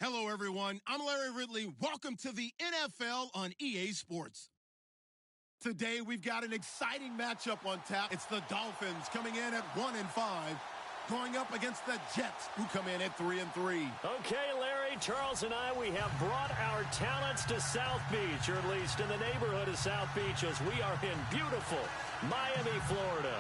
Hello, everyone. I'm Larry Ridley. Welcome to the NFL on EA Sports. Today, we've got an exciting matchup on tap. It's the Dolphins coming in at 1-5, going up against the Jets, who come in at 3-3. Okay, Larry, Charles and I, we have brought our talents to South Beach, or at least in the neighborhood of South Beach, as we are in beautiful Miami, Florida.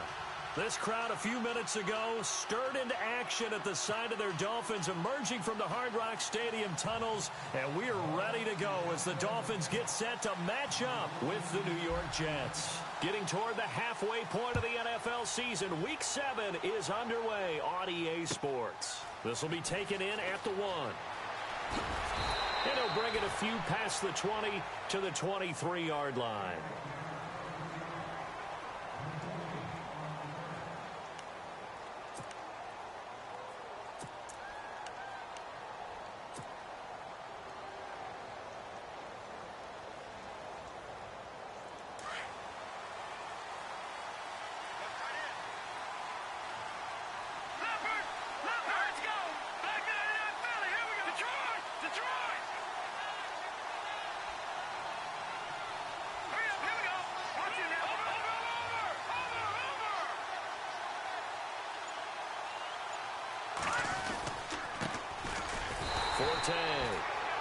This crowd a few minutes ago stirred into action at the side of their Dolphins emerging from the Hard Rock Stadium tunnels, and we are ready to go as the Dolphins get set to match up with the New York Jets. Getting toward the halfway point of the NFL season, Week 7 is underway on EA Sports. This will be taken in at the 1. And he'll bring it a few past the 20 to the 23-yard line.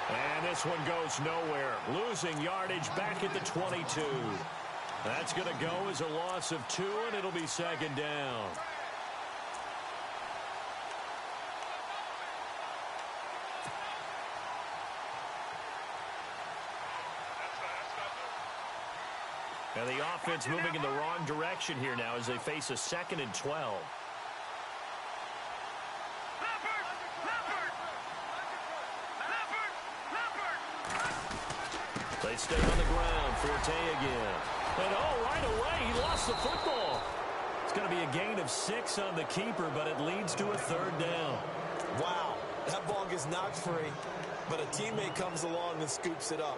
And this one goes nowhere, losing yardage back at the 22. That's going to go as a loss of 2, and it'll be second down. And the offense moving in the wrong direction here now as they face a 2nd and 12. They stay on the ground. Forte again. And right away, he lost the football. It's going to be a gain of 6 on the keeper, but it leads to a 3rd down. Wow, that ball gets knocked free, but a teammate comes along and scoops it up.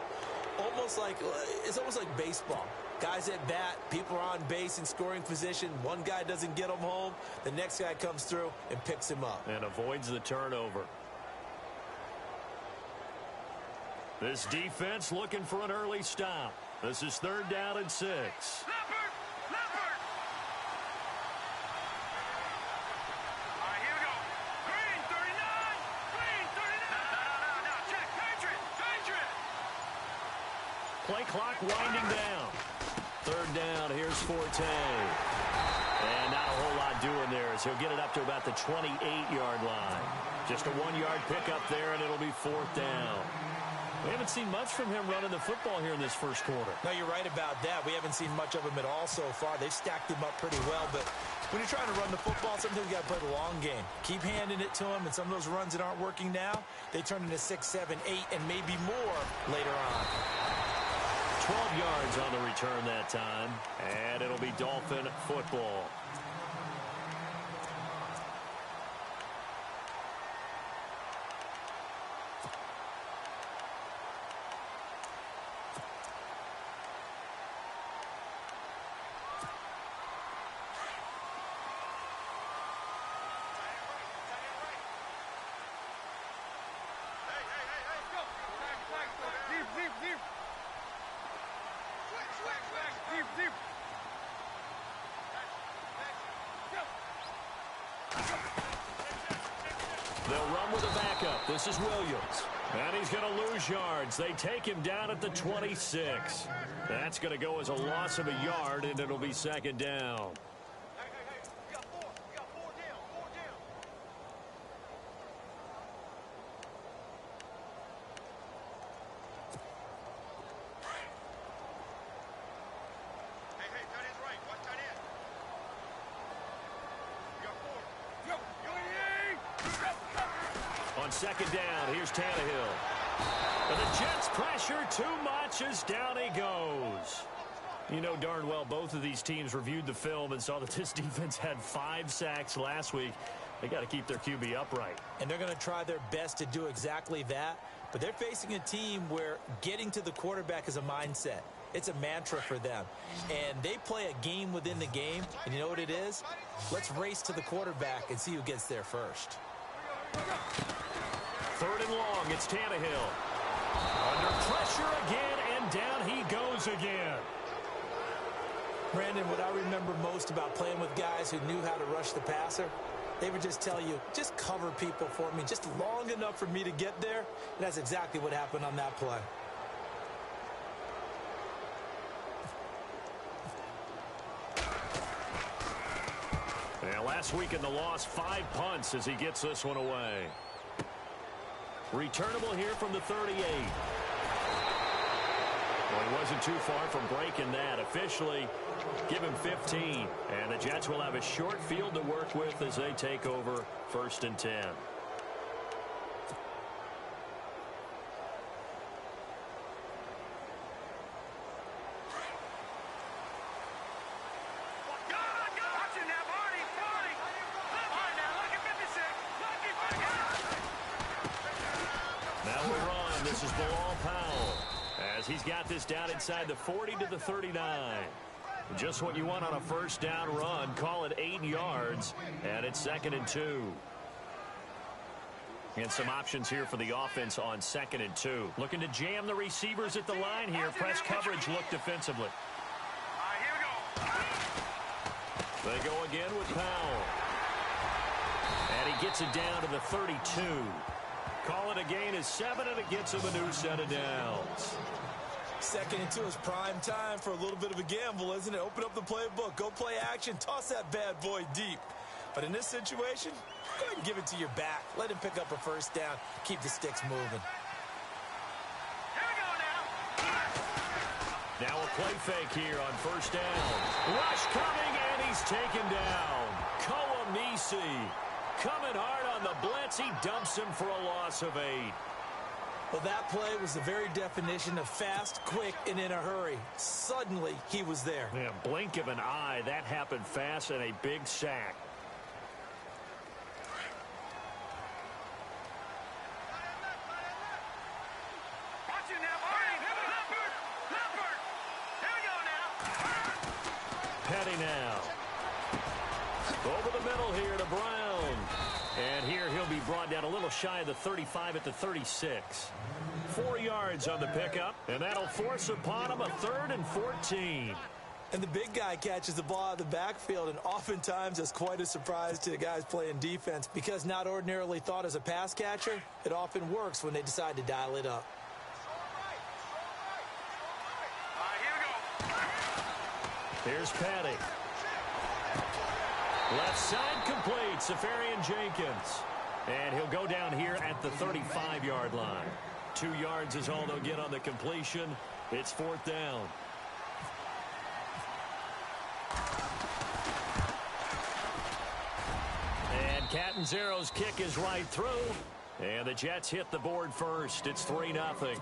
It's almost like baseball. Guys at bat, people are on base in scoring position. One guy doesn't get him home. The next guy comes through and picks him up. And avoids the turnover. This defense looking for an early stop. This is 3rd down and 6. Leopard! All right, here we go. Green, 39. Green, 39. No, check. Patriot. Play clock winding down. 3rd down, here's Forte. And not a whole lot doing there as he'll get it up to about the 28-yard line. Just a 1-yard pickup there, and it'll be 4th down. We haven't seen much from him running the football here in this first quarter. No, you're right about that. We haven't seen much of him at all so far. They've stacked him up pretty well, but when you're trying to run the football, sometimes you got to play the long game. Keep handing it to him, and some of those runs that aren't working now, they turn into 6, 7, 8, and maybe more later on. 12 yards on the return that time, and it'll be Dolphin football. They'll run with a backup. This is Williams. And he's going to lose yards. They take him down at the 26. That's going to go as a loss of a yard, and it'll be 2nd down. We got 4 down. Hey, tight end's right. Watch tight end. We got 4. On 2nd down, here's Tannehill. And the Jets pressure too much as down he goes. You know darn well both of these teams reviewed the film and saw that this defense had 5 sacks last week. They got to keep their QB upright. And they're going to try their best to do exactly that. But they're facing a team where getting to the quarterback is a mindset. It's a mantra for them. And they play a game within the game. And you know what it is? Let's race to the quarterback and see who gets there first. Third and long, it's Tannehill. Under pressure again, and down he goes again. Brandon, what I remember most about playing with guys who knew how to rush the passer, they would just tell you, just cover people for me, just long enough for me to get there. And that's exactly what happened on that play. And last week in the loss, 5 punts as he gets this one away. Returnable here from the 38. Well, he wasn't too far from breaking that. Officially, give him 15. And the Jets will have a short field to work with as they take over 1st and 10. This is Bilal Powell as he's got this down inside the 40 to the 39. Just what you want on a first down run. Call it 8 yards, and it's 2nd and 2. And some options here for the offense on 2nd and 2. Looking to jam the receivers at the line here. Press coverage look defensively. They go again with Powell. And he gets it down to the 32. Call it a gain of 7, and it gets him a new set of downs. 2nd and 2 is prime time for a little bit of a gamble, isn't it? Open up the playbook, go play action, toss that bad boy deep. But in this situation, go ahead and give it to your back. Let him pick up a first down. Keep the sticks moving. Now a play fake here on first down. Rush coming, and he's taken down. Kouamisi coming hard on the blitz. He dumps him for a loss of 8. Well, that play was the very definition of fast, quick, and in a hurry. Suddenly, he was there. Yeah, blink of an eye. That happened fast, and a big sack. Petty now. Over the middle here to Brown. And here he'll be brought down a little shy of the 35 at the 36. 4 yards on the pickup, and that'll force upon him a 3rd and 14. And the big guy catches the ball out of the backfield, and oftentimes that's quite a surprise to the guys playing defense because not ordinarily thought as a pass catcher, it often works when they decide to dial it up. Here's Petty. Left side complete, Safarian Jenkins. And he'll go down here at the 35-yard line. 2 yards is all they'll get on the completion. It's 4th down. And Catanzaro's kick is right through. And the Jets hit the board first. It's 3-0.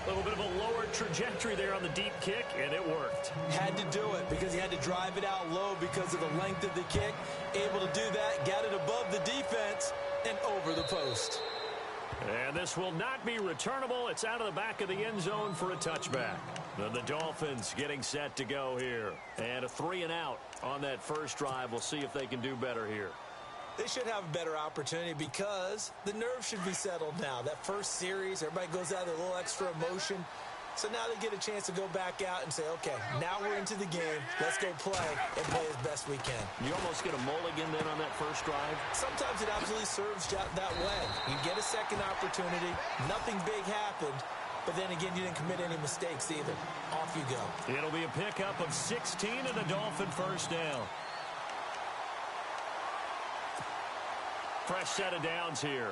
A little bit of a lower trajectory there on the deep kick, and it worked. Had to do it because he had to drive it out low because of the length of the kick. Able to do that, got it above the defense, and over the post. And this will not be returnable. It's out of the back of the end zone for a touchback. And the Dolphins getting set to go here. And a 3-and-out on that first drive. We'll see if they can do better here. They should have a better opportunity because the nerves should be settled now. That first series, everybody goes out with a little extra emotion. So now they get a chance to go back out and say, okay, now we're into the game. Let's go play and play as best we can. You almost get a mulligan then on that first drive? Sometimes it absolutely serves that way. You get a second opportunity. Nothing big happened. But then again, you didn't commit any mistakes either. Off you go. It'll be a pickup of 16 and a Dolphin first down. Fresh set of downs here.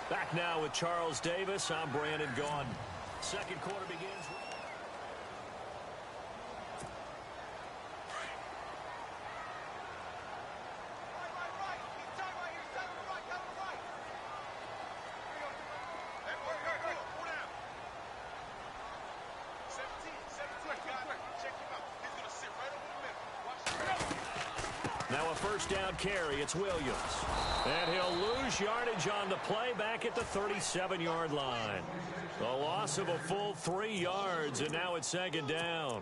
Back now with Charles Davis. I'm Brandon Gaudin. Second quarter begins. Now a first down carry. It's Williams. And he'll lose yardage on the play back at the 37-yard line. A loss of a full 3 yards, and now it's second down.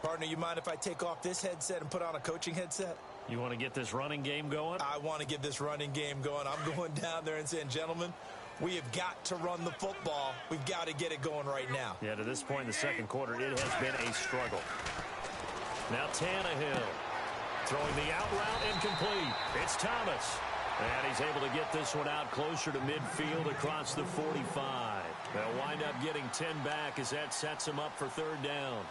Partner, you mind if I take off this headset and put on a coaching headset? You want to get this running game going? I want to get this running game going. I'm going down there and saying, gentlemen, we have got to run the football. We've got to get it going right now. Yeah, to this point in the second quarter, it has been a struggle. Now Tannehill throwing the out route incomplete. It's Thomas. And he's able to get this one out closer to midfield across the 45. They'll wind up getting 10 back as that sets him up for third down.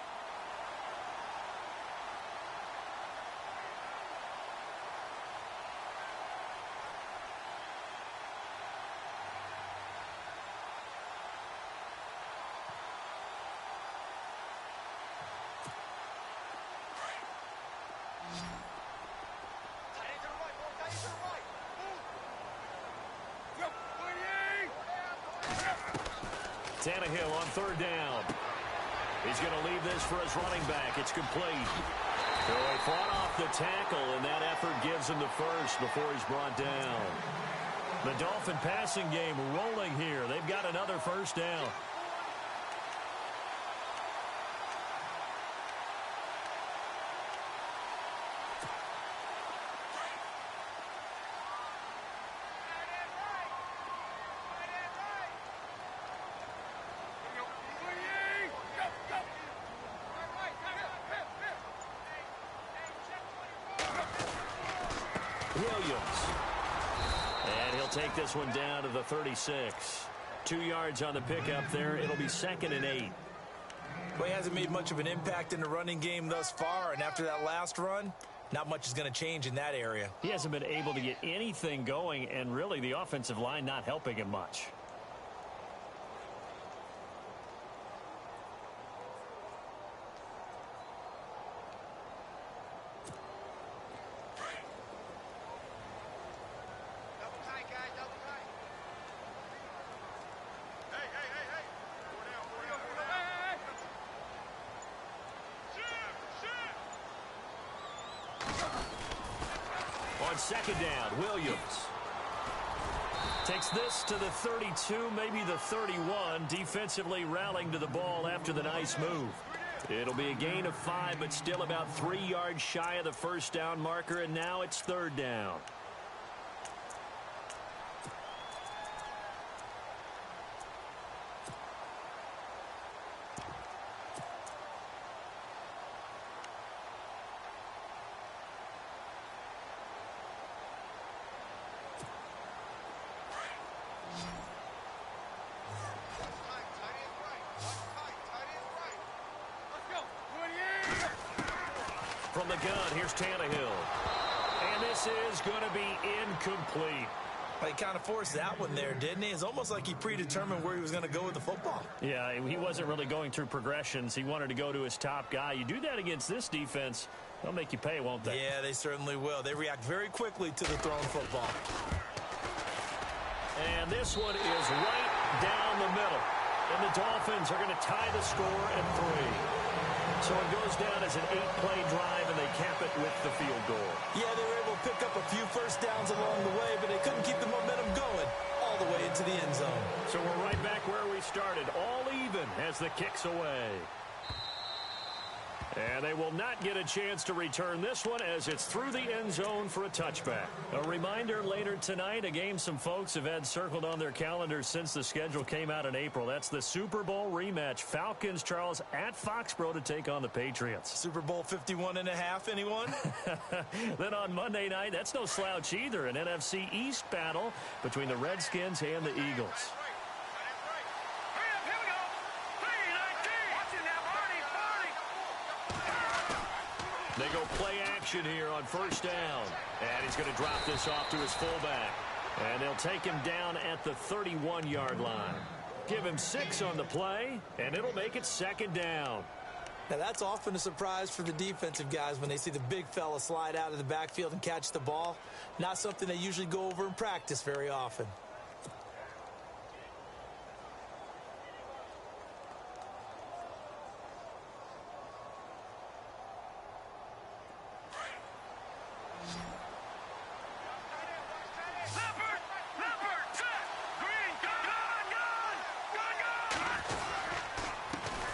Tannehill on third down. He's going to leave this for his running back. It's complete. So he fought off the tackle, and that effort gives him the first before he's brought down. The Dolphin passing game rolling here. They've got another first down. Take this one down to the 36. 2 yards on the pickup there. It'll be 2nd and 8. Well, he hasn't made much of an impact in the running game thus far, and after that last run, not much is going to change in that area. He hasn't been able to get anything going, and really the offensive line not helping him much. On second down, Williams takes this to the 32, maybe the 31, defensively rallying to the ball after the nice move. It'll be a gain of 5, but still about 3 yards shy of the first down marker, and now it's third down. From the gun, here's Tannehill. And this is going to be incomplete. Well, he kind of forced that one there, didn't he? It's almost like he predetermined where he was going to go with the football. Yeah, he wasn't really going through progressions. He wanted to go to his top guy. You do that against this defense, they'll make you pay, won't they? Yeah, they certainly will. They react very quickly to the thrown football. And this one is right down the middle. And the Dolphins are going to tie the score at 3. So it goes down as an 8-play drive, and they cap it with the field goal. Yeah, they were able to pick up a few first downs along the way, but they couldn't keep the momentum going all the way into the end zone. So we're right back where we started, all even as the kick's away. And they will not get a chance to return this one as it's through the end zone for a touchback. A reminder later tonight, a game some folks have had circled on their calendars since the schedule came out in April. That's the Super Bowl rematch. Falcons, Charles, at Foxborough to take on the Patriots. Super Bowl 51.5, anyone? Then on Monday night, that's no slouch either. An NFC East battle between the Redskins and the Eagles. They go play action here on first down. And he's going to drop this off to his fullback. And they'll take him down at the 31-yard line. Give him 6 on the play, and it'll make it 2nd down. Now, that's often a surprise for the defensive guys when they see the big fella slide out of the backfield and catch the ball. Not something they usually go over in practice very often.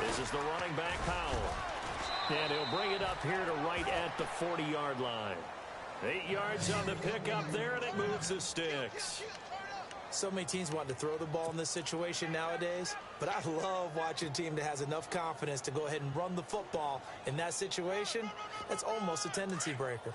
This is the running back, Powell. And he'll bring it up here to right at the 40-yard line. 8 yards on the pickup there, and it moves the sticks. So many teams want to throw the ball in this situation nowadays, but I love watching a team that has enough confidence to go ahead and run the football in that situation. That's almost a tendency breaker.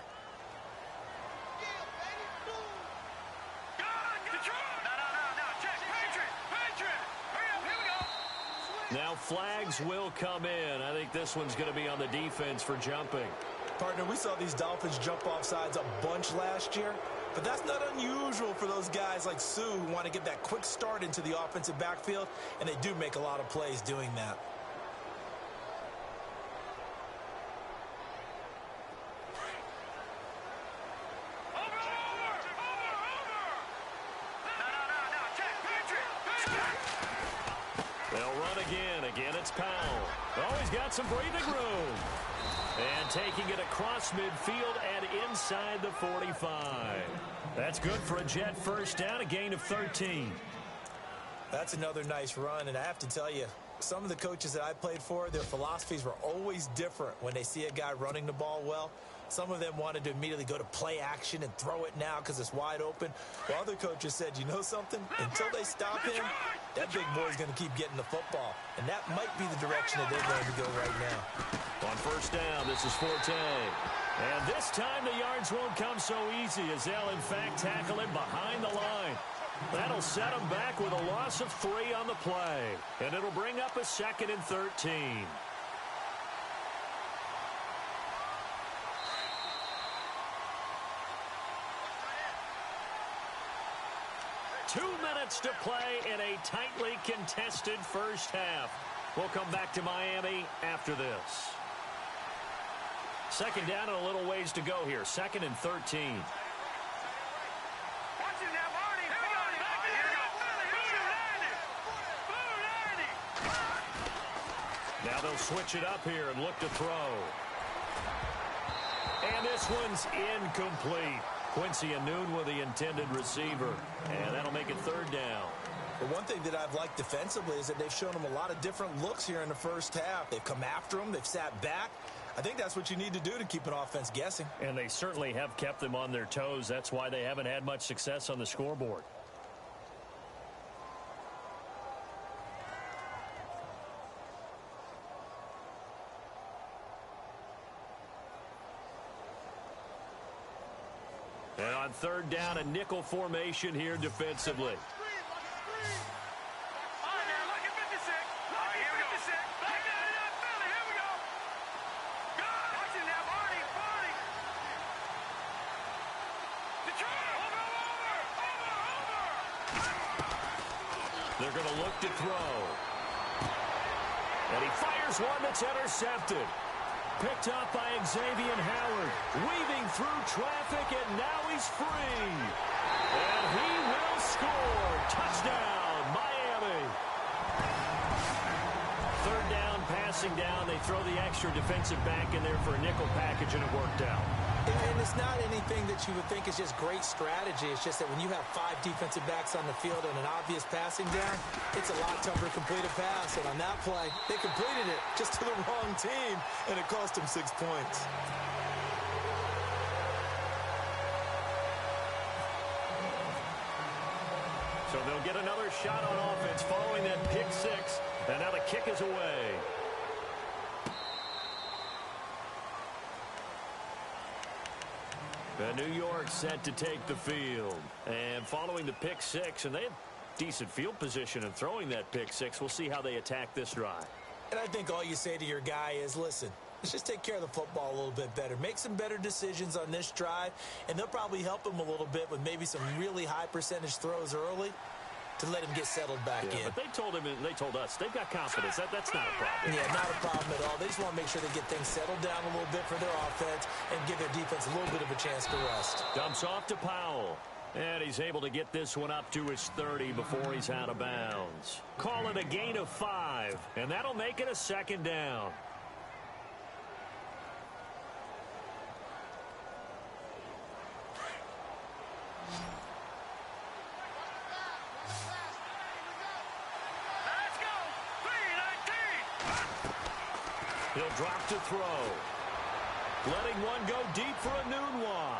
Now flags will come in. I think this one's going to be on the defense for jumping. Partner, we saw these Dolphins jump off sides a bunch last year, but that's not unusual for those guys like Sue who want to get that quick start into the offensive backfield, and they do make a lot of plays doing that. They'll run again. Again, it's Powell. Oh, he's got some breathing room. And taking it across midfield and inside the 45. That's good for a Jet first down, a gain of 13. That's another nice run, and I have to tell you, some of the coaches that I played for, their philosophies were always different when they see a guy running the ball well. Some of them wanted to immediately go to play action and throw it now because it's wide open. While other coaches said, you know something? Until they stop him, that big boy's going to keep getting the football. And that might be the direction that they're going to go right now. On first down, this is Forte. And this time the yards won't come so easy as they'll, in fact, tackle him behind the line. That'll set him back with a loss of 3 on the play. And it'll bring up a 2nd and 13. 2 minutes to play in a tightly contested first half. We'll come back to Miami after this. 2nd down and a little ways to go here. 2nd and 13. Now they'll switch it up here and look to throw. And this one's incomplete. Quincy Anoon with the intended receiver. And that'll make it 3rd down. But one thing that I've liked defensively is that they've shown them a lot of different looks here in the first half. They've come after them. They've sat back. I think that's what you need to do to keep an offense guessing. And they certainly have kept them on their toes. That's why they haven't had much success on the scoreboard. And on 3rd down, a nickel formation here defensively. They're going to look to throw. And he fires one that's intercepted. Picked up by Xavier Howard. Weaving through traffic, and now he's free. And he will score. Touchdown, Miami. 3rd down, passing down. They throw the extra defensive back in there for a nickel package, and it worked out. And it's not anything that you would think is just great strategy. It's just that when you have 5 defensive backs on the field and an obvious passing down, it's a lot tougher to complete a pass. And on that play, they completed it just to the wrong team, and it cost them 6 points. So they'll get another shot on offense following that pick 6. And now the kick is away. New York set to take the field. And following the pick 6, and they have decent field position in throwing that pick 6. We'll see how they attack this drive. And I think all you say to your guy is, listen, let's just take care of the football a little bit better. Make some better decisions on this drive, and they'll probably help him a little bit with maybe some really high percentage throws early to let him get settled back in. But they told him, and they told us, they've got confidence. That's not a problem. Yeah, not a problem at all. They just want to make sure they get things settled down a little bit for their offense and give their defense a little bit of a chance to rest. Dumps off to Powell. And he's able to get this one up to his 30 before he's out of bounds. Call it a gain of 5, and that'll make it a 2nd down. He'll drop to throw. Letting one go deep for Anunwa.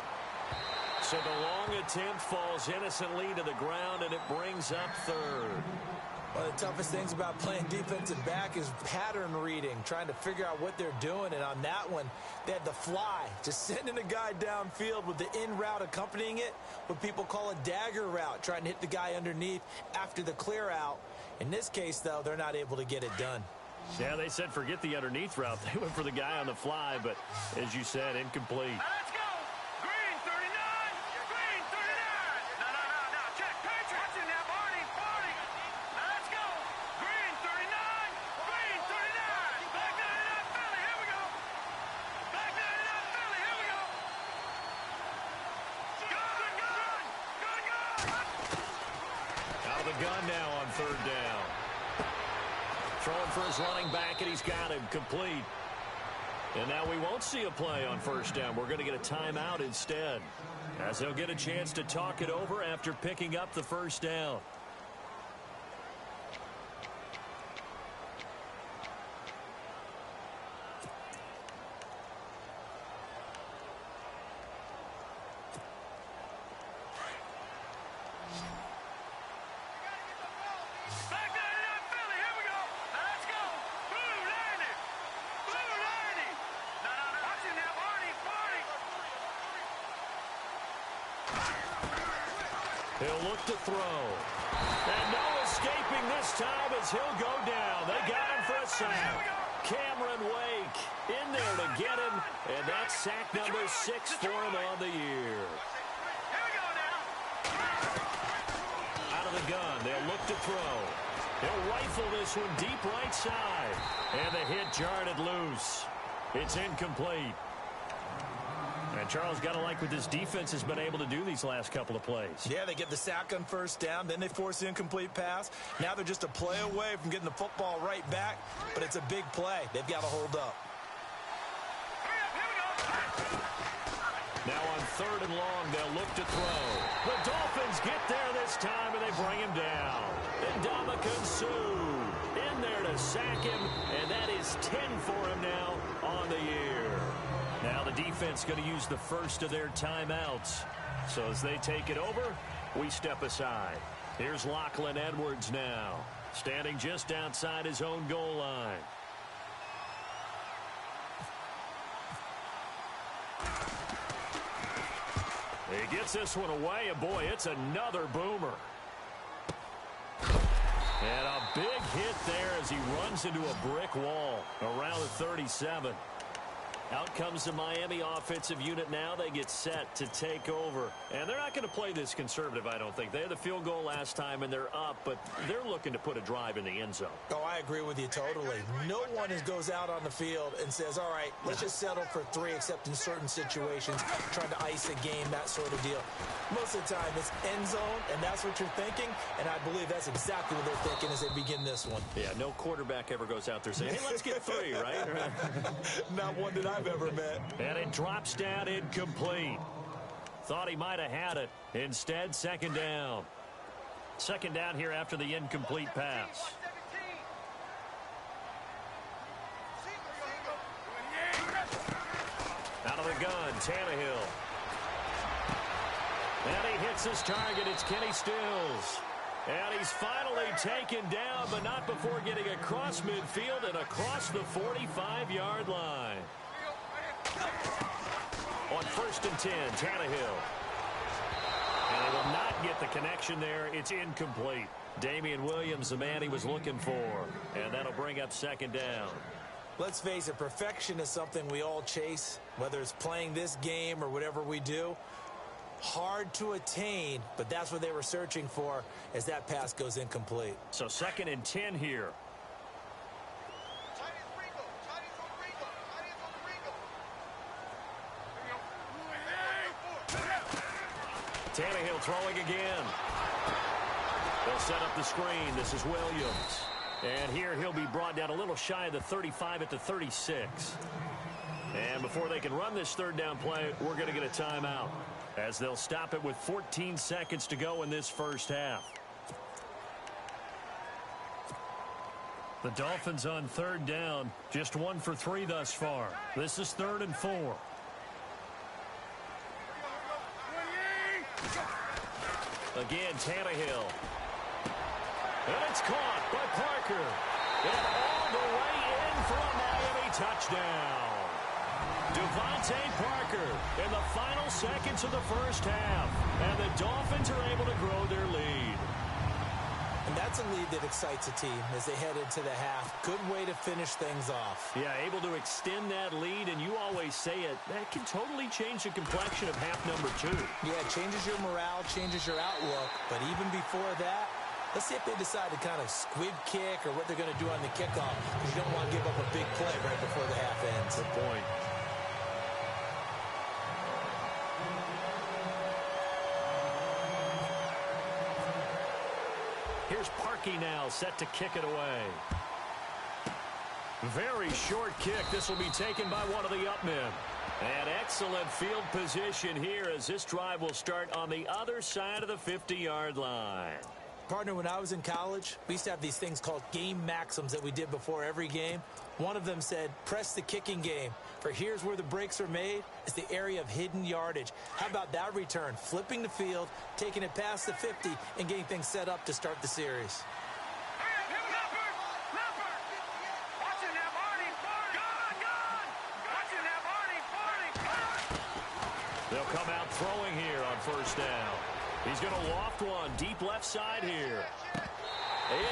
So the long attempt falls innocently to the ground, and it brings up third. One of the toughest things about playing defensive back is pattern reading, trying to figure out what they're doing. And on that one, they had the fly, just sending a guy downfield with the in route accompanying it, what people call a dagger route, trying to hit the guy underneath after the clear out. In this case, though, they're not able to get it done. Yeah, they said forget the underneath route. They went for the guy on the fly, but as you said, incomplete. Now let's go. Green 39. Green 39. No. Check. Patriot. Watch it now, Barney. Now let's go. Green 39. Green 39. Back 99 Philly. Here we go. Back 99 Philly. Here we go. Gun. Out of the gun now on third down. Throwing for his running back, and he's got him complete. And now we won't see a play on first down. We're going to get a timeout instead, as they'll get a chance to talk it over after picking up the first down. Back 99 Philly. Here we go. Now let's go. Blue 90. Blue 90. No. Watch it now, Barney. He'll look to throw. And no escaping this time as he'll go down. They got him for a sack. Cameron Wake in there to get him, and that's sack number 6 for him on the year. Here we go now. Out of the gun, they'll look to throw. He'll rifle this one deep right side. And the hit jarred it loose. It's incomplete. And Charles, got to like what this defense has been able to do these last couple of plays. Yeah, they get the sack on first down, then they force the incomplete pass. Now they're just a play away from getting the football right back, but it's a big play. They've got to hold up. Now on third and long, they'll look to throw. The Dolphins get there this time, and they bring him down. And Ndamukong Suh in there to sack him, and that is 10 for him now on the year. Now the defense going to use the first of their timeouts. So as they take it over, we step aside. Here's Lachlan Edwards now, standing just outside his own goal line. He gets this one away, and boy, it's another boomer. And a big hit there as he runs into a brick wall around the 37. Out comes the Miami offensive unit now. They get set to take over. And they're not going to play this conservative, I don't think. They had the field goal last time, and they're up, but they're looking to put a drive in the end zone. Oh, I agree with you totally. No one goes out on the field and says, all right, let's just settle for 3, except in certain situations, trying to ice a game, that sort of deal. Most of the time, it's end zone, and that's what you're thinking, and I believe that's exactly what they're thinking as they begin this one. Yeah, no quarterback ever goes out there saying, hey, let's get 3, right? Not one that I've ever met. And it drops down incomplete. Thought he might have had it. Instead, second down. Second down here after the incomplete pass. Out of the gun, Tannehill. And he hits his target. It's Kenny Stills. And he's finally taken down, but not before getting across midfield and across the 45-yard line. On 1st and 10, Tannehill. And they will not get the connection there. It's incomplete. Damian Williams, the man he was looking for. And that'll bring up second down. Let's face it, perfection is something we all chase, whether it's playing this game or whatever we do. Hard to attain, but that's what they were searching for as that pass goes incomplete. So 2nd and 10 here. Tannehill throwing again. They'll set up the screen. This is Williams. And here he'll be brought down a little shy of the 35 at the 36. And before they can run this third down play, we're going to get a timeout, as they'll stop it with 14 seconds to go in this first half. The Dolphins on third down, just 1 for 3 thus far. This is 3rd and 4. Again, Tannehill. And it's caught by Parker. And all the way in for a Miami touchdown. Devontae Parker in the final seconds of the first half. And the Dolphins are able to grow their lead. And that's a lead that excites a team as they head into the half. Good way to finish things off. Yeah, able to extend that lead, and you always say it, that can totally change the complexion of half number 2. Yeah, it changes your morale, changes your outlook. But even before that, let's see if they decide to kind of squib kick or what they're going to do on the kickoff, because you don't want to give up a big play right before the half ends. Good point. Here's Parkey now, set to kick it away. Very short kick. This will be taken by one of the up men. An excellent field position here as this drive will start on the other side of the 50-yard line. Partner, when I was in college, we used to have these things called game maxims that we did before every game. One of them said, press the kicking game. For here's where the breaks are made. It's the area of hidden yardage. How about that return? Flipping the field, taking it past the 50, and getting things set up to start the series. They'll come out throwing here on first down. He's going to loft one deep left side here.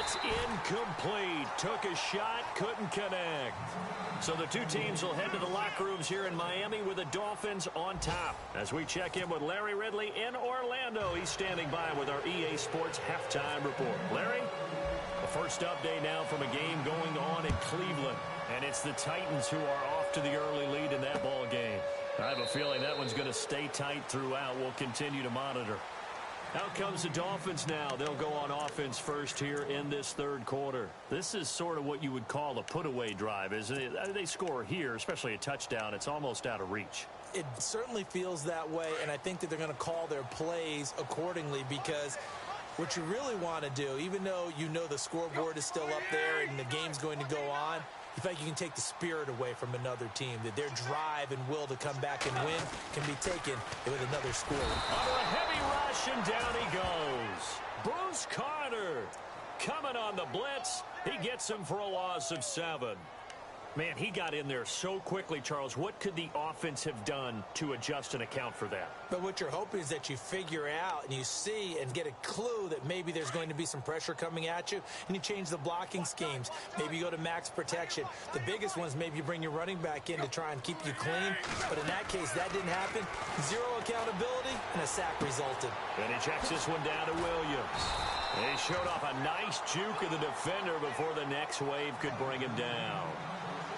It's incomplete. Took a shot, couldn't connect. So the two teams will head to the locker rooms here in Miami with the Dolphins on top. As we check in with Larry Ridley in Orlando, he's standing by with our EA Sports halftime report. Larry, the first update now from a game going on in Cleveland. And it's the Titans who are off to the early lead in that ball game. I have a feeling that one's going to stay tight throughout. We'll continue to monitor. Out comes the Dolphins now. They'll go on offense first here in this third quarter. This is sort of what you would call a put-away drive, isn't it? They score here, especially a touchdown. It's almost out of reach. It certainly feels that way, and I think that they're going to call their plays accordingly, because what you really want to do, even though you know the scoreboard is still up there and the game's going to go on, you feel like you can take the spirit away from another team, that their drive and will to come back and win can be taken with another score. Under a heavy rush, and down he goes. Bruce Carter coming on the blitz. He gets him for a loss of 7. Man, he got in there so quickly, Charles. What could the offense have done to adjust and account for that? But what you're hoping is that you figure out and you see and get a clue that maybe there's going to be some pressure coming at you, and you change the blocking schemes. Maybe you go to max protection. The biggest one is maybe you bring your running back in to try and keep you clean. But in that case, that didn't happen. Zero accountability, and a sack resulted. And he checks this one down to Williams. And he showed off a nice juke of the defender before the next wave could bring him down.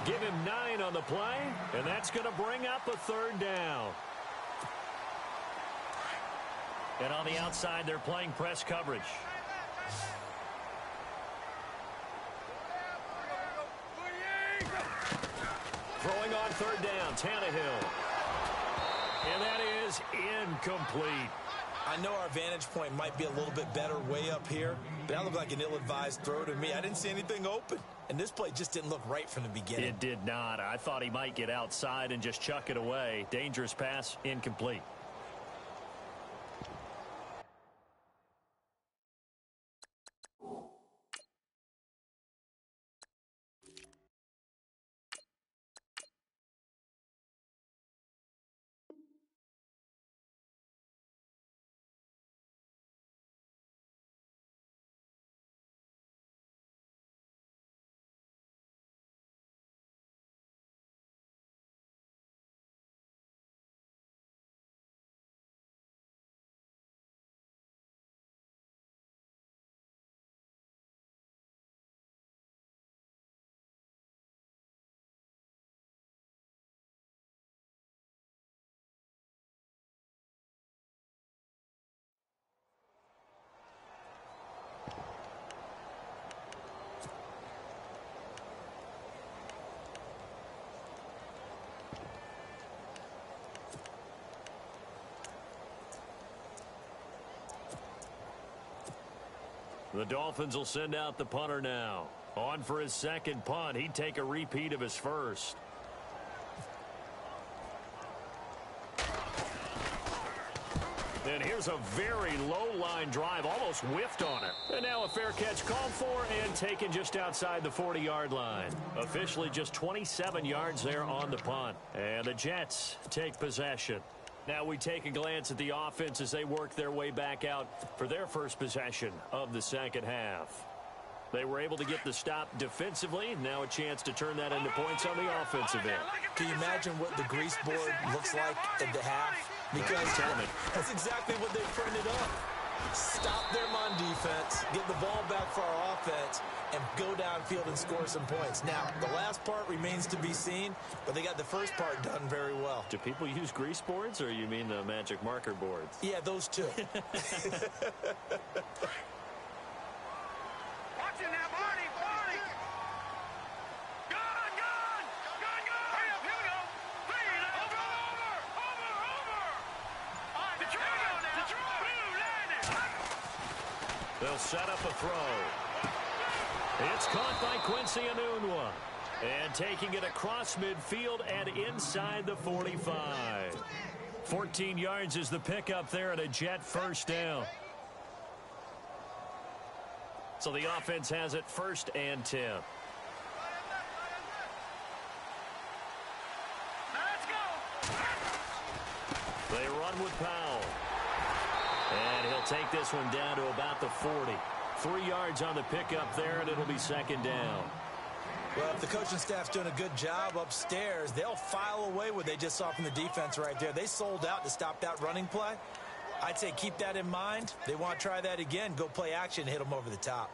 Give him 9 on the play, and that's going to bring up a third down. And on the outside, they're playing press coverage. Throwing on third down, Tannehill. And that is incomplete. I know our vantage point might be a little bit better way up here, but that looked like an ill-advised throw to me. I didn't see anything open, and this play just didn't look right from the beginning. It did not. I thought he might get outside and just chuck it away. Dangerous pass, incomplete. The Dolphins will send out the punter now. On for his second punt. He'd take a repeat of his first. And here's a very low-line drive, almost whiffed on it. And now a fair catch called for and taken just outside the 40-yard line. Officially just 27 yards there on the punt. And the Jets take possession. Now we take a glance at the offense as they work their way back out for their first possession of the second half. They were able to get the stop defensively. Now a chance to turn that into points on the offensive end. Can you imagine what the grease board looks like at the half? Because that's exactly what they printed up. Stop them on defense, get the ball back for our offense, and go downfield and score some points. Now, the last part remains to be seen, but they got the first part done very well. Do people use grease boards, or you mean the magic marker boards? Yeah, those two. Watching that, Barney, Barney. Gun, gun, gun, gun. Hurry up, here we go. Three, over. Detroit, blue landing. They'll set up a throw. It's caught by Quincy Enunwa. And taking it across midfield and inside the 45. 14 yards is the pickup there and a Jet first down. So the offense has it 1st and 10. Let's go. They run with Powell. And he'll take this one down to about the 40. 3 yards on the pickup there, and it'll be 2nd down. Well, if the coaching staff's doing a good job upstairs, they'll file away what they just saw from the defense right there. They sold out to stop that running play. I'd say keep that in mind. They want to try that again. Go play action and hit them over the top.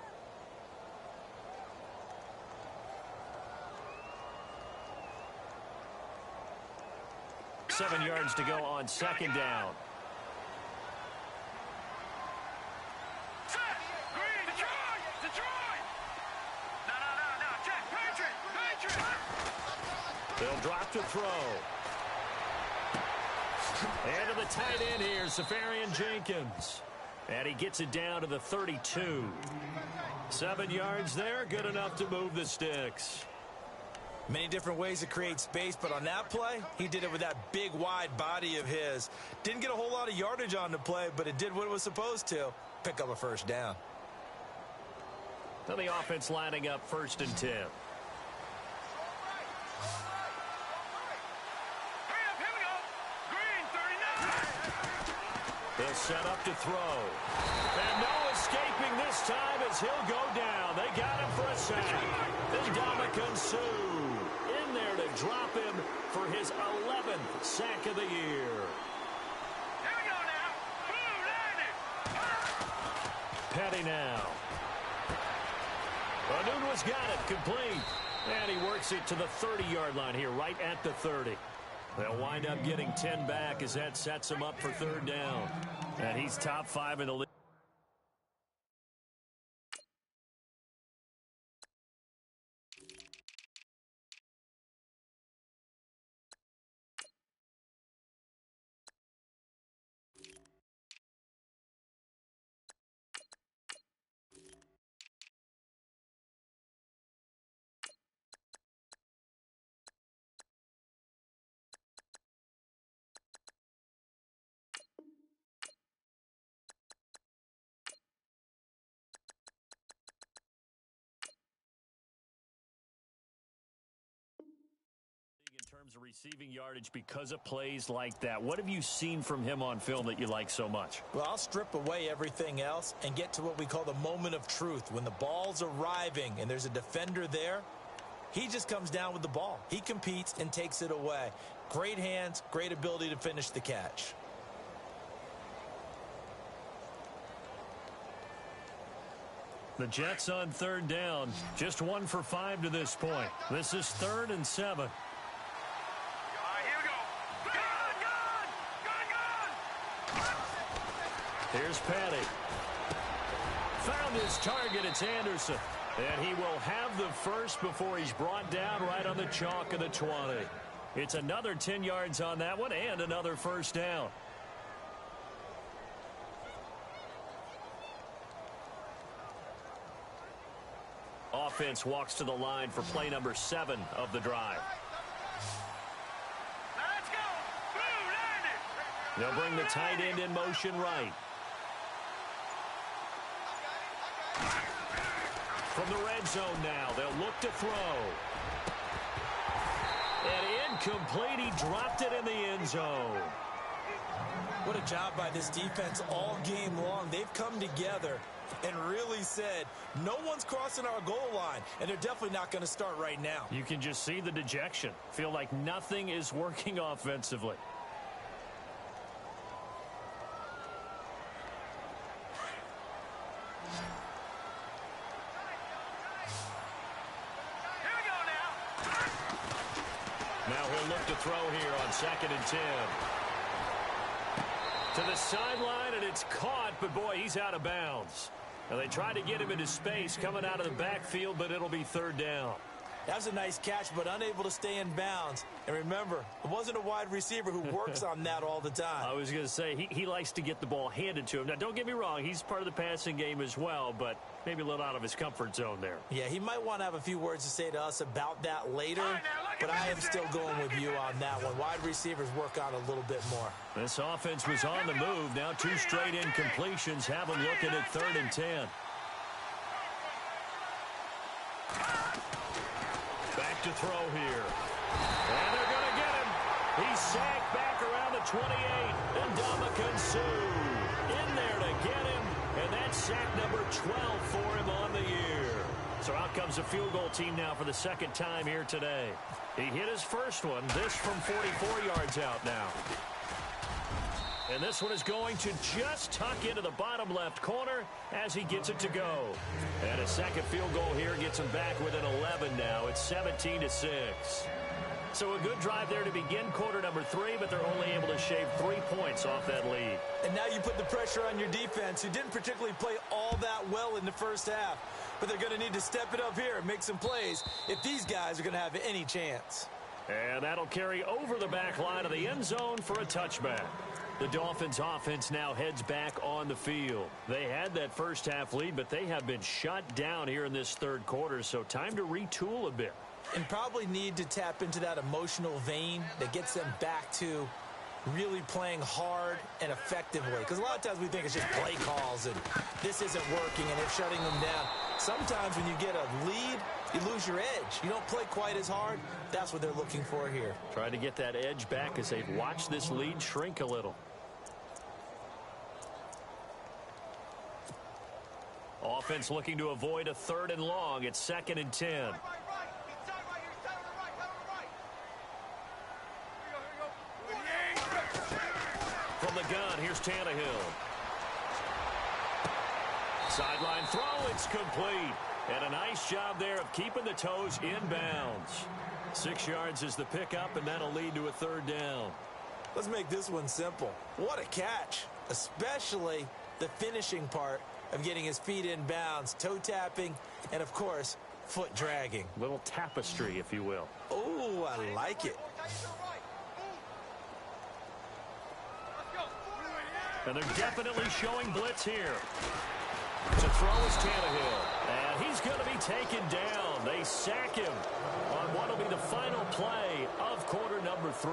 Seven yards to go on 2nd down. Detroit. No. Check. Patriot. They'll drop to throw. And to the tight end here, Safarian Jenkins. And he gets it down to the 32. 7 yards there, good enough to move the sticks. Many different ways to create space, but on that play, he did it with that big, wide body of his. Didn't get a whole lot of yardage on the play, but it did what it was supposed to. Pick up a 1st down. Now the offense lining up 1st and 10. They'll set up to throw. And no escaping this time as he'll go down. They got him for a sack. Ndamukong Suh in there to drop him for his 11th sack of the year. Here we go now. Blue landing. Petty now. Enunwa's got it complete. And he works it to the 30-yard line here, right at the 30. They'll wind up getting 10 back as that sets him up for 3rd down. And he's top 5 in the league. In terms of receiving yardage because of plays like that, what have you seen from him on film that you like so much? Well, I'll strip away everything else and get to what we call the moment of truth. When the ball's arriving and there's a defender there, he just comes down with the ball. He competes and takes it away. Great hands, great ability to finish the catch. The Jets on 3rd down, just 1 for 5 to this point. This is 3rd and 7. Here's Petty. Found his target. It's Anderson. And he will have the first before he's brought down right on the chalk of the 20. It's another 10 yards on that one and another 1st down. Offense walks to the line for play number 7 of the drive. Let's go. Blue landing. They'll bring the tight end in motion right. From the red zone now, they'll look to throw. And incomplete. He dropped it in the end zone. What a job by this defense all game long. They've come together and really said, no one's crossing our goal line, and they're definitely not going to start right now. You can just see the dejection. Feel like nothing is working offensively. Now he'll look to throw here on 2nd and 10. To the sideline, and it's caught, but boy, he's out of bounds. Now they tried to get him into space coming out of the backfield, but it'll be 3rd down. That was a nice catch, but unable to stay in bounds. And remember, it wasn't a wide receiver who works on that all the time. I was going to say, he likes to get the ball handed to him. Now, don't get me wrong, he's part of the passing game as well, but maybe a little out of his comfort zone there. Yeah, he might want to have a few words to say to us about that later, but I am still going with you on that one. Wide receivers work on a little bit more. This offense was on the move. Now 2 straight incompletions have him looking at 3rd and 10. Back to throw here. And they're going to get him. He's sacked back around the 28. And Ndamukong Suh in there to get him. And that's sack number 12 for him on the year. So out comes the field goal team now for the 2nd time here today. He hit his first one. This from 44 yards out now. And this one is going to just tuck into the bottom left corner as he gets it to go. And a second field goal here gets him back within 11 now. It's 17-6. So a good drive there to begin quarter number 3, but they're only able to shave 3 points off that lead. And now you put the pressure on your defense, who didn't particularly play all that well in the first half. But they're going to need to step it up here and make some plays if these guys are going to have any chance. And that'll carry over the back line of the end zone for a touchback. The Dolphins offense now heads back on the field. They had that first half lead, but they have been shut down here in this 3rd quarter, so time to retool a bit. And probably need to tap into that emotional vein that gets them back to really playing hard and effectively. Because a lot of times we think it's just play calls and this isn't working and they're shutting them down. Sometimes when you get a lead, you lose your edge. You don't play quite as hard. That's what they're looking for here. Trying to get that edge back as they've watched this lead shrink a little. Offense looking to avoid a 3rd and long. It's 2nd and 10. From the gun, here's Tannehill. Sideline throw, it's complete. And a nice job there of keeping the toes in bounds. 6 yards is the pickup, and that'll lead to a 3rd down. Let's make this one simple. What a catch, especially the finishing part of getting his feet in bounds, toe tapping, and, of course, foot dragging. Little tapestry, if you will. Oh, I like it. And they're definitely showing blitz here. To throw is Tannehill. And he's going to be taken down. They sack him on what will be the final play of quarter number 3.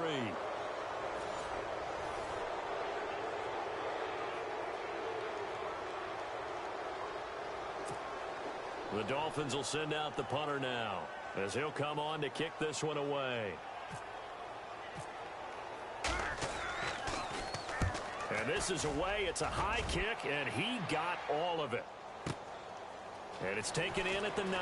The Dolphins will send out the punter now as he'll come on to kick this one away. And this is away. It's a high kick, and he got all of it. And it's taken in at the 9.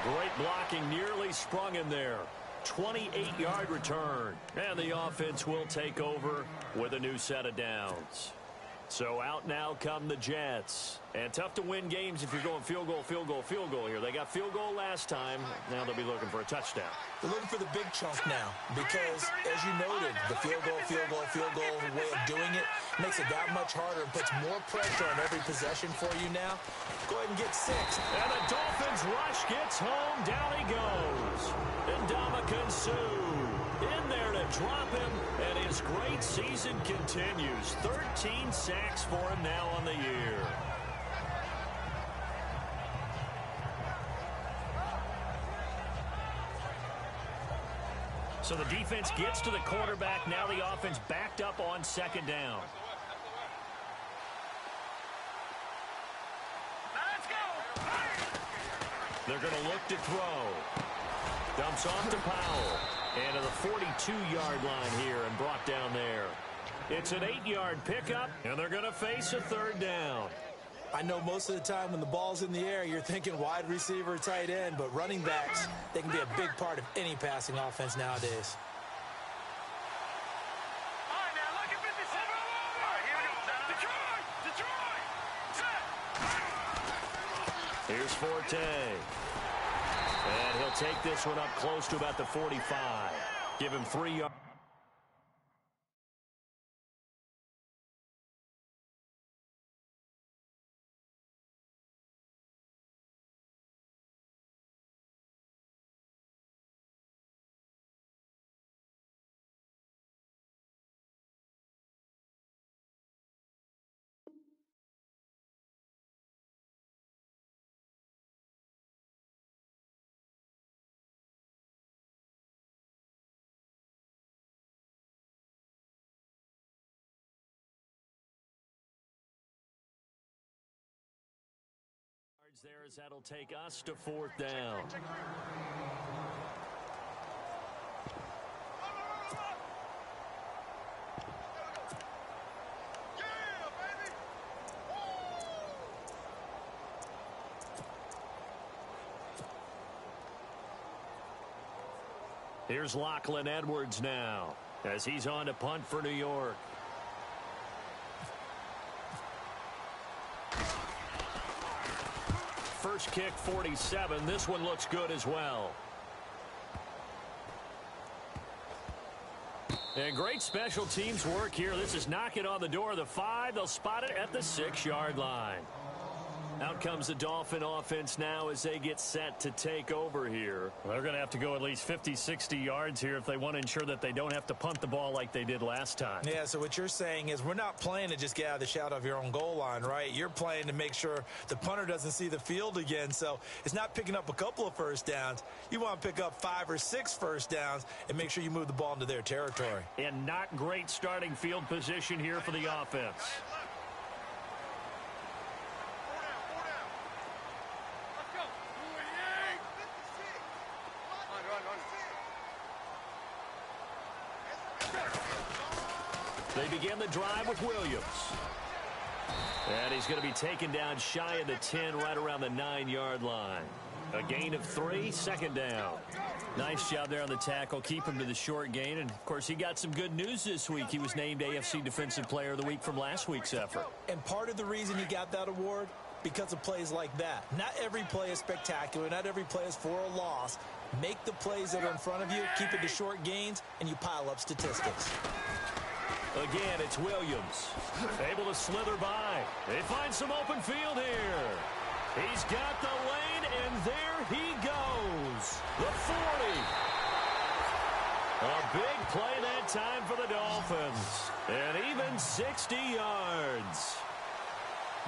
Great blocking, nearly sprung him there. 28-yard return. And the offense will take over with a new set of downs. So out now come the Jets. And tough to win games if you're going field goal, field goal, field goal here. They got field goal last time. Now they'll be looking for a touchdown. They're looking for the big chunk now because, as you noted, the field goal way of doing it makes it that much harder and puts more pressure on every possession for you now. Go ahead and get 6. And the Dolphins rush gets home. Down he goes. Ndamukong Suh in there to drop him, and his great season continues. 13 sacks for him now on the year. So the defense gets to the quarterback. Now the offense backed up on second down. Let's go. They're going to look to throw. Dumps off to Powell. And to the 42-yard line here and brought down there. It's an 8-yard pickup, and they're going to face a third down. I know most of the time when the ball's in the air, you're thinking wide receiver, tight end, but running backs, they can be a big part of any passing offense nowadays. All right, now look at 57. All right, here we go. Detroit. Set. Here's Forte. And he'll take this one up close to about the 45. Give him 3 yards. There as that'll take us to fourth down. Here's Lachlan Edwards now as he's on to punt for New York. First kick, 47. This one looks good as well. And great special teams work here. This is knocking on the door of the 5. They'll spot it at the 6-yard line. Out comes the Dolphin offense now as they get set to take over here. Well, they're going to have to go at least 50, 60 yards here if they want to ensure that they don't have to punt the ball like they did last time. Yeah, so what you're saying is we're not playing to just get out of the shadow of your own goal line, right? You're playing to make sure the punter doesn't see the field again. So it's not picking up a couple of first downs. You want to pick up 5 or 6 first downs and make sure you move the ball into their territory. And not great starting field position here for the offense. They begin the drive with Williams. And he's going to be taken down shy of the 10, right around the 9-yard line. A gain of 3, second down. Nice job there on the tackle. Keep him to the short gain. And, of course, he got some good news this week. He was named AFC Defensive Player of the Week from last week's effort. And part of the reason he got that award, because of plays like that. Not every play is spectacular. Not every play is for a loss. Make the plays that are in front of you, keep it to short gains, and you pile up statistics. Again, it's Williams. Able to slither by. They find some open field here. He's got the lane, and there he goes. The 40. A big play that time for the Dolphins. And even 60 yards.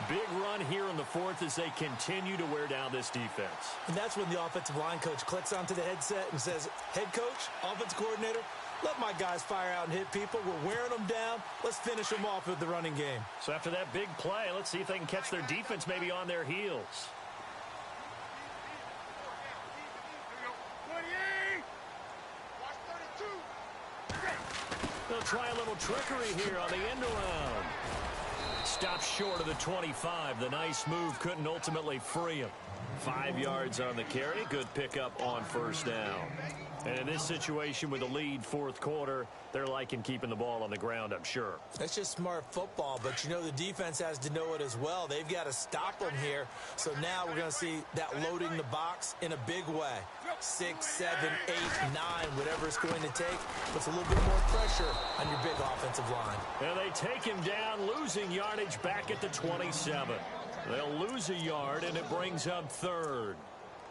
Big run here in the 4th as they continue to wear down this defense. And that's when the offensive line coach clicks onto the headset and says, head coach, offense coordinator, let my guys fire out and hit people. We're wearing them down. Let's finish them off with the running game. So after that big play, let's see if they can catch their defense maybe on their heels. They'll try a little trickery here on the end around. Stops short of the 25. The nice move couldn't ultimately free him. 5 yards on the carry. Good pickup on first down. And in this situation with the lead 4th quarter, they're liking keeping the ball on the ground, I'm sure. That's just smart football, but you know the defense has to know it as well. They've got to stop them here. So now we're going to see that loading the box in a big way. 6, 7, 8, 9, whatever it's going to take. Puts a little bit more pressure on your big offensive line. And they take him down, losing yardage back at the 27. They'll lose a yard, and it brings up 3rd.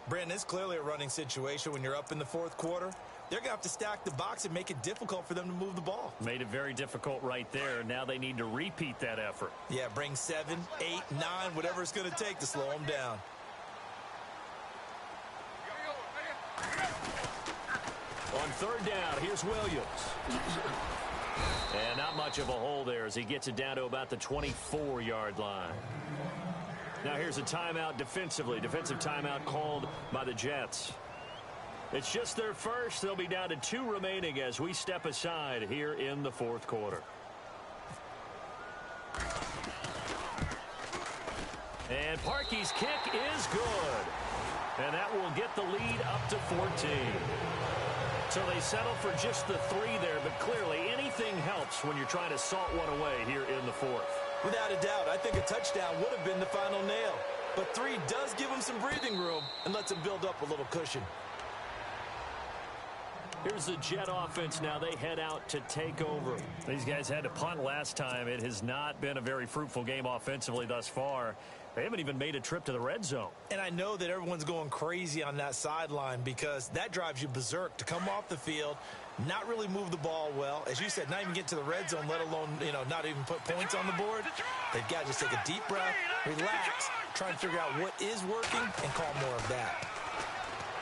Brandon, it's clearly a running situation when you're up in the 4th quarter. They're going to have to stack the box and make it difficult for them to move the ball. Made it very difficult right there. Now they need to repeat that effort. Yeah, bring 7, 8, 9, whatever it's going to take to slow them down. On third down, here's Williams. And not much of a hole there as he gets it down to about the 24-yard line. Now here's a timeout defensively. Defensive timeout called by the Jets. It's just their first. They'll be down to 2 remaining as we step aside here in the fourth quarter. And Parkey's kick is good. And that will get the lead up to 14. So they settle for just the 3 there, but clearly anything helps when you're trying to salt one away here in the fourth. Without a doubt, I think a touchdown would have been the final nail. But 3 does give them some breathing room and lets them build up a little cushion. Here's the Jet offense now. They head out to take over. These guys had to punt last time. It has not been a very fruitful game offensively thus far. They haven't even made a trip to the red zone. And I know that everyone's going crazy on that sideline because that drives you berserk to come off the field, not really move the ball well. As you said, not even get to the red zone, let alone, not even put points on the board. They've got to just take a deep breath, relax, try and figure out what is working, and call more of that.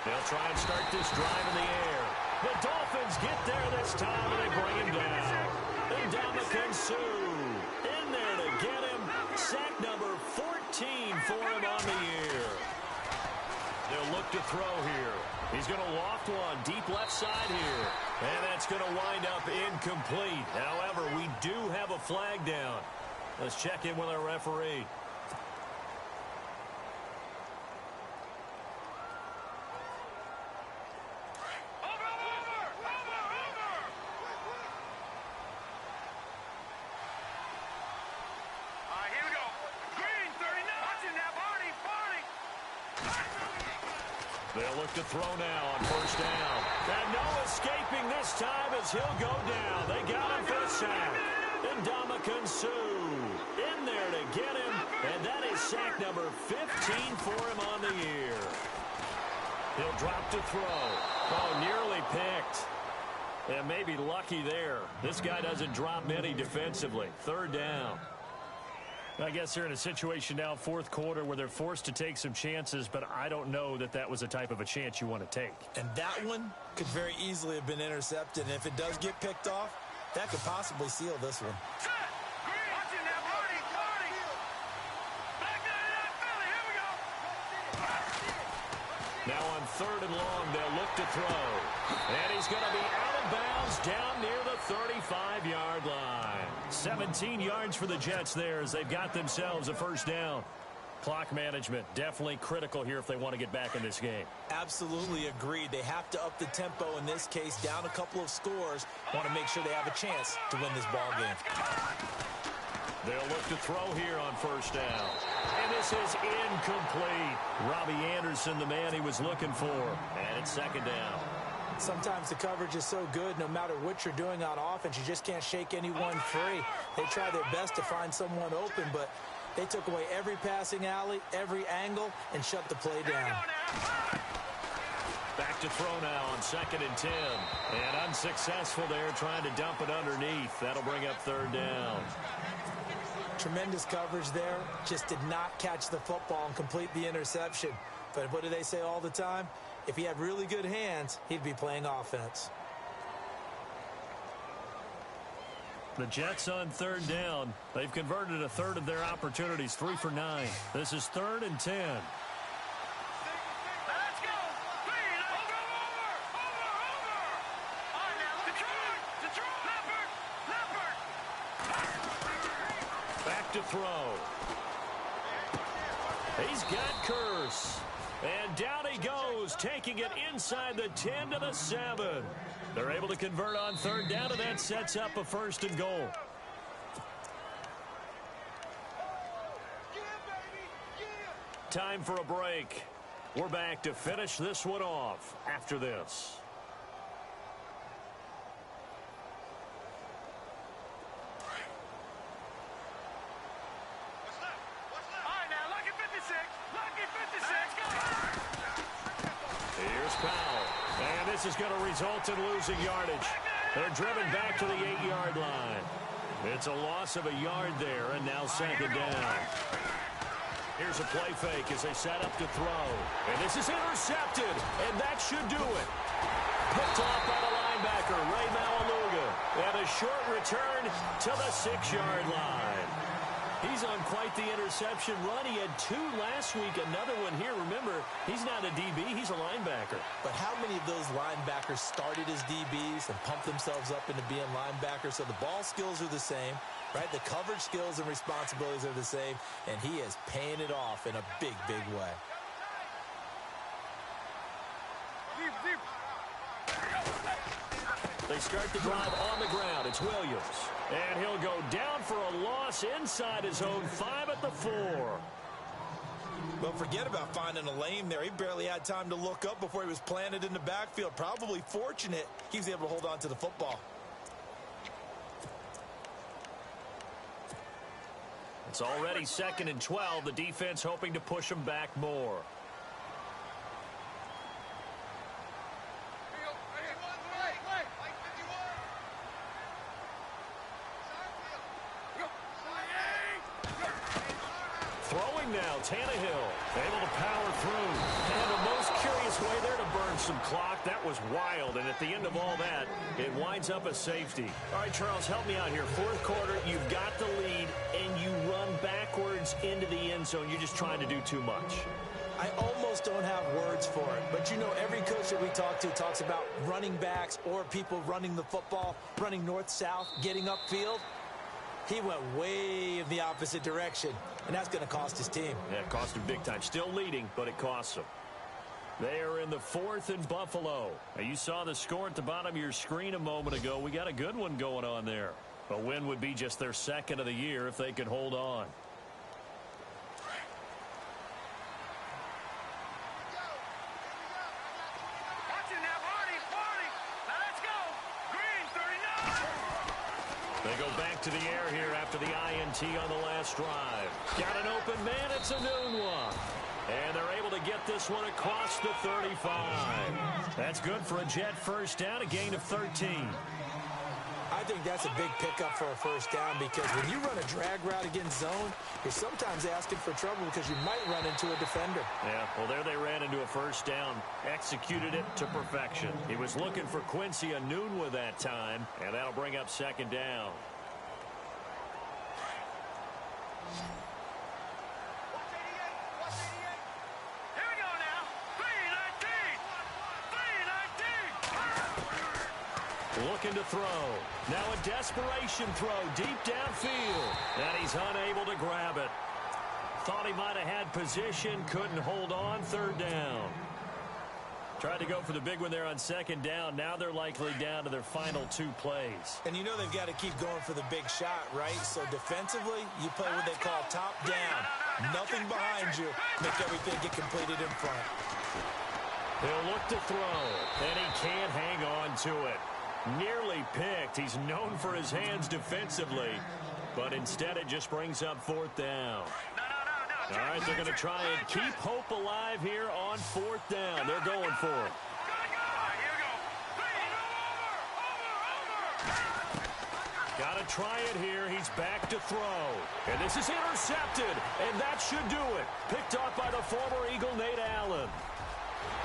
They'll try and start this drive in the air. The Dolphins get there this time, and they bring him down. And Suh in there to get him. Sack number 14 for him on the year. They'll look to throw here. He's going to loft one deep left side here. And that's going to wind up incomplete. However, we do have a flag down. Let's check in with our referee. They'll look to throw now on first down. And no escaping this time as he'll go down. They got him for a sack. And Suh in there to get him. And that is sack number 15 for him on the year. He'll drop to throw. Oh, nearly picked. And maybe lucky there. This guy doesn't drop many defensively. Third down. I guess they're in a situation now, fourth quarter, where they're forced to take some chances, but I don't know that that was the type of a chance you want to take. And that one could very easily have been intercepted, and if it does get picked off, that could possibly seal this one. Now on third and long, they'll look to throw. And he's going to be out of bounds down near the 35-yard line. 17 yards for the Jets there as they've got themselves a first down. Clock management definitely critical here if they want to get back in this game. Absolutely agreed. They have to up the tempo in this case, down a couple of scores. Want to make sure they have a chance to win this ball game. They'll look to throw here on first down. And this is incomplete. Robbie Anderson, the man he was looking for. And it's second down. Sometimes the coverage is so good, no matter what you're doing on offense, you just can't shake anyone free. They try their best to find someone open, but they took away every passing alley, every angle, and shut the play down. Back to throw now on second and 10. And unsuccessful there, trying to dump it underneath. That'll bring up third down. Tremendous coverage there. Just did not catch the football and complete the interception. But what do they say all the time? If he had really good hands, he'd be playing offense. The Jets on third down. They've converted a third of their opportunities, 3 for 9. This is third and 10. Back to throw. He's got Curse. And down he goes, taking it inside the 10 to the 7. They're able to convert on third down, and that sets up a first and goal. Time for a break. We're back to finish this one off after this. This is going to result in losing yardage. They're driven back to the 8-yard line. It's a loss of a yard there, and now second down. Here's a play fake as they set up to throw. And this is intercepted, and that should do it. Picked off by the linebacker, Ray Maualuga. And a short return to the 6-yard line. He's on quite the interception run. He had 2 last week, another one here. Remember, he's not a DB, he's a linebacker. But how many of those linebackers started as DBs and pumped themselves up into being linebackers? So the ball skills are the same, right? The coverage skills and responsibilities are the same, and he is paying it off in a big, big way. They start the drive on the ground. It's Williams. And he'll go down for a loss inside his own 5 at the 4. Well, forget about finding a lane there. He barely had time to look up before he was planted in the backfield. Probably fortunate he was able to hold on to the football. It's already 2nd and 12. The defense hoping to push him back more. Throwing now, Tannehill, able to power through. And the most curious way there to burn some clock. That was wild, and at the end of all that, it winds up a safety. All right, Charles, help me out here. 4th quarter, you've got the lead, and you run backwards into the end zone. You're just trying to do too much. I almost don't have words for it, but you know every coach that we talk to talks about running backs or people running the football, running north-south, getting upfield. He went way in the opposite direction, and that's going to cost his team. Yeah, it cost him big time. Still leading, but it costs him. They are in the 4th and Buffalo. Now, you saw the score at the bottom of your screen a moment ago. We got a good one going on there. A win would be just their 2nd of the year if they could hold on. They go back to the air here after the INT on the last drive. Got an open man, it's a Nunwa. And they're able to get this one across the 35. That's good for a Jet first down, a gain of 13. I think that's a big pickup for a first down because when you run a drag route against zone, you're sometimes asking for trouble because you might run into a defender. Yeah, well, there they ran into a first down, executed it to perfection. He was looking for Quincy Enunwa that time, and that'll bring up 2nd down. Looking to throw. Now a desperation throw deep downfield. And he's unable to grab it. Thought he might have had position. Couldn't hold on. 3rd down. Tried to go for the big one there on 2nd down. Now they're likely down to their final 2 plays. And you know they've got to keep going for the big shot, right? So defensively, you play what they call top down. Nothing behind you. Make everything get completed in front. He'll look to throw. And he can't hang on to it. Nearly picked. He's known for his hands defensively, but instead it just brings up 4th down. All right, they're going to try and keep hope alive here on 4th down. They're going for it. Got to try it here. He's back to throw. And this is intercepted, and that should do it. Picked off by the former Eagle, Nate Allen.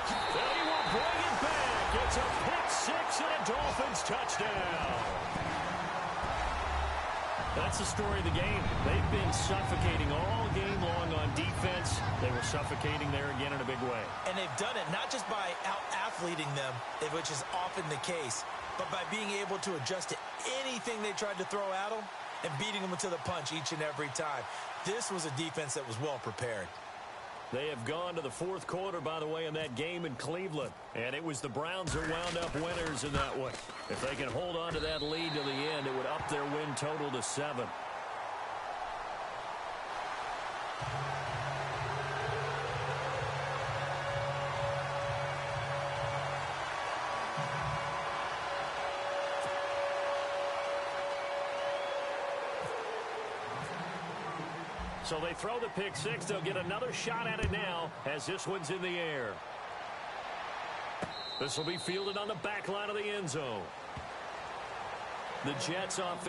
And he will bring it back. It's a pick-6 and a Dolphins touchdown. That's the story of the game. They've been suffocating all game long on defense. They were suffocating there again in a big way. And they've done it not just by out-athleting them, which is often the case, but by being able to adjust to anything they tried to throw at them and beating them to the punch each and every time. This was a defense that was well prepared. They have gone to the 4th quarter, by the way, in that game in Cleveland. And it was the Browns who wound up winners in that one. If they can hold on to that lead to the end, it would up their win total to 7. So they throw the pick-6. They'll get another shot at it now as this one's in the air. This will be fielded on the back line of the end zone. The Jets offense.